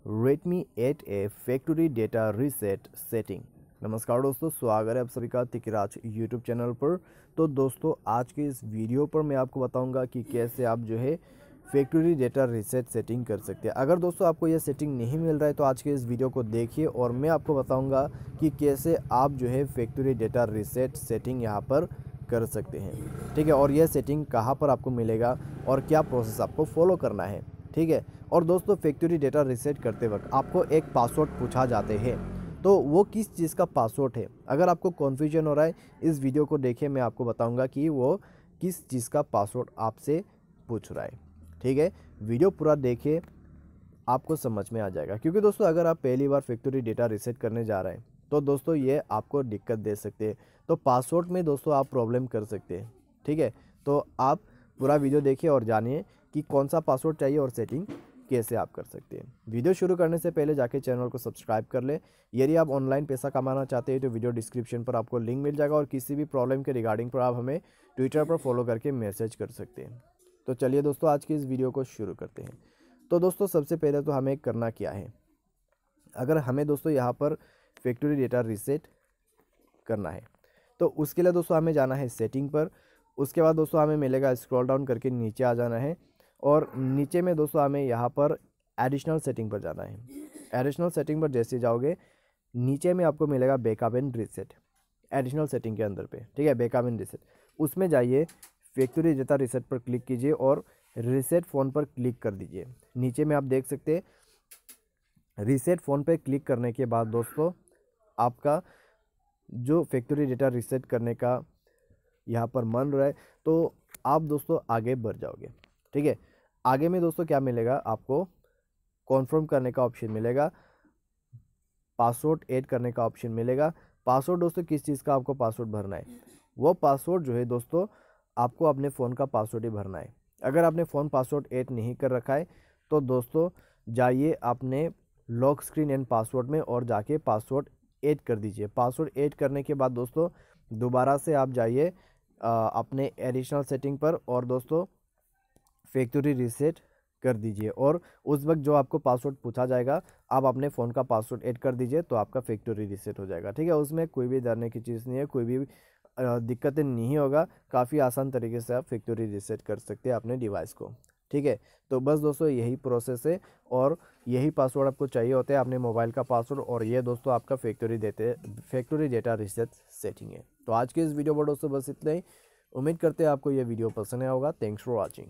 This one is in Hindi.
Redmi 8A factory data reset setting. नमस्कार दोस्तों, स्वागत है आप सभी का तिकराज यूट्यूब चैनल पर। तो दोस्तों आज के इस वीडियो पर मैं आपको बताऊंगा कि कैसे आप जो है फैक्ट्री डेटा रीसेट सेटिंग कर सकते हैं। अगर दोस्तों आपको यह सेटिंग नहीं मिल रहा है तो आज के इस वीडियो को देखिए और मैं आपको बताऊंगा कि कैसे आप जो है फैक्ट्री डेटा रीसेट सेटिंग यहाँ पर कर सकते हैं। ठीक है, और यह सेटिंग कहाँ पर आपको मिलेगा और क्या प्रोसेस आपको फॉलो करना है। ठीक है, और दोस्तों फैक्ट्री डेटा रीसेट करते वक्त आपको एक पासवर्ड पूछा जाते हैं, तो वो किस चीज़ का पासवर्ड है। अगर आपको कन्फ्यूजन हो रहा है, इस वीडियो को देखिए, मैं आपको बताऊंगा कि वो किस चीज़ का पासवर्ड आपसे पूछ रहा है। ठीक है, वीडियो पूरा देखिए, आपको समझ में आ जाएगा। क्योंकि दोस्तों अगर आप पहली बार फैक्ट्री डेटा रीसेट करने जा रहे हैं तो दोस्तों ये आपको दिक्कत दे सकते हैं। तो पासवर्ड में दोस्तों आप प्रॉब्लम कर सकते हैं। ठीक है, तो आप पूरा वीडियो देखिए और जानिए कि कौन सा पासवर्ड चाहिए और सेटिंग कैसे आप कर सकते हैं। वीडियो शुरू करने से पहले जाके चैनल को सब्सक्राइब कर ले। यदि आप ऑनलाइन पैसा कमाना चाहते हैं तो वीडियो डिस्क्रिप्शन पर आपको लिंक मिल जाएगा और किसी भी प्रॉब्लम के रिगार्डिंग पर आप हमें ट्विटर पर फॉलो करके मैसेज कर सकते हैं। तो चलिए दोस्तों आज की इस वीडियो को शुरू करते हैं। तो दोस्तों सबसे पहले तो हमें करना क्या है, अगर हमें दोस्तों यहाँ पर फैक्ट्री डेटा रीसेट करना है तो उसके लिए दोस्तों हमें जाना है सेटिंग पर। उसके बाद दोस्तों हमें मिलेगा स्क्रॉल डाउन करके नीचे आ जाना है और नीचे में दोस्तों हमें यहाँ पर एडिशनल सेटिंग पर जाना है। एडिशनल सेटिंग पर जैसे जाओगे नीचे में आपको मिलेगा backup and reset, additional setting के अंदर पे। ठीक है, बैकअप एंड रीसेट, उसमें जाइए, फैक्ट्री डेटा रीसेट पर क्लिक कीजिए और रीसेट फ़ोन पर क्लिक कर दीजिए। नीचे में आप देख सकते हैं रीसेट फ़ोन पर क्लिक करने के बाद दोस्तों आपका जो फैक्ट्री डेटा रीसेट करने का यहाँ पर मन रहा है तो आप दोस्तों आगे बढ़ जाओगे। ठीक है, आगे में दोस्तों क्या मिलेगा, आपको कॉन्फर्म करने का ऑप्शन मिलेगा, पासवर्ड ऐड करने का ऑप्शन मिलेगा। पासवर्ड दोस्तों किस चीज़ का आपको पासवर्ड भरना है, वो पासवर्ड जो है दोस्तों आपको अपने फ़ोन का पासवर्ड ही भरना है। अगर आपने फ़ोन पासवर्ड ऐड नहीं कर रखा है तो दोस्तों जाइए अपने लॉक स्क्रीन एंड पासवर्ड में और जाके पासवर्ड ऐड कर दीजिए। पासवर्ड ऐड करने के बाद दोस्तों दोबारा से आप जाइए अपने एडिशनल सेटिंग पर और दोस्तों फैक्ट्री रीसेट कर दीजिए और उस वक्त जो आपको पासवर्ड पूछा जाएगा आप अपने फ़ोन का पासवर्ड ऐड कर दीजिए तो आपका फैक्ट्री रीसेट हो जाएगा। ठीक है, उसमें कोई भी डरने की चीज़ नहीं है, कोई भी दिक्कतें नहीं होगा। काफ़ी आसान तरीके से आप फैक्ट्री रीसेट कर सकते हैं अपने डिवाइस को। ठीक है, तो बस दोस्तों यही प्रोसेस है और यही पासवर्ड आपको चाहिए होता है अपने मोबाइल का पासवर्ड, और ये दोस्तों आपका फैक्ट्री डेटा रीसेट सेटिंग है। तो आज के इस वीडियो पर दोस्तों बस इतना ही। उम्मीद करते हैं आपको ये वीडियो पसंद आया होगा। Thanks for watching.